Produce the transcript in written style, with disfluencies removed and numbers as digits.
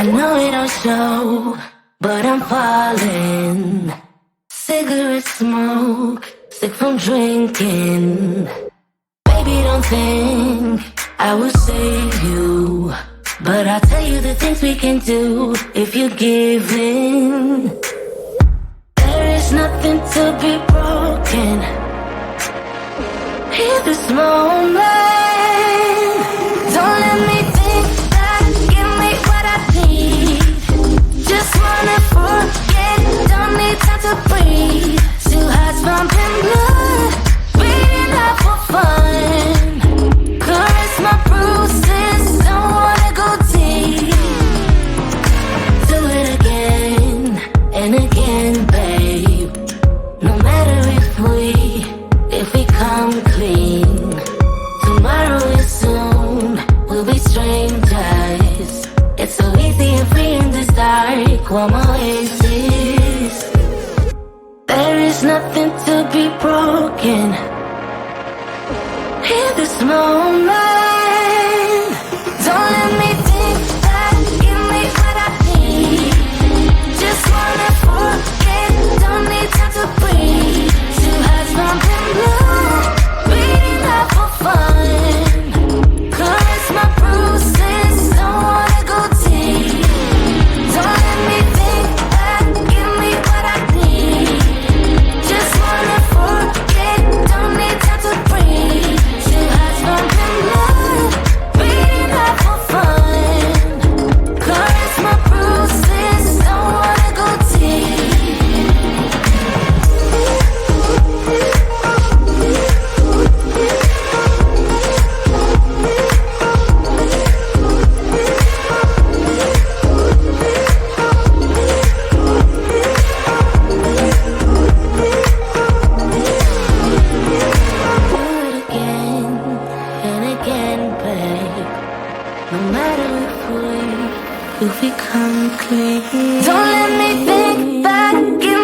I know it don't show, but I'm falling. Cigarette smoke, sick from drinking. Baby, don't think I will save you, but I'll tell you the things we can do if you give in. There is nothing to be broken in this moment. Don't let me think back, give me what I need. Just wanna forget, don't need time to breathe. Two hearts pumping blood, beating up for fun. Caress my bruises, don't wanna go deep. Do it again and again, babe. No matter if we come clean. Tomorrow is soon, we'll be strangers. It's so easy and free in this dark, one more exist. There is nothing to be broken in this moment. Don't let me think back, give me what I need. Just wanna forget, don't need time to breathe. Two hearts pumping blood, beating up for fun. Caress my bruises, don't wanna go deep. Don't let me think back, give me what I need. Just wanna forget, don't need time to breathe. Two hearts pumping blood, beating up for fun. Caress my bruises, don't wanna go deep. Do it again and again, babe. No matter if we come clean. Don't let me think back, give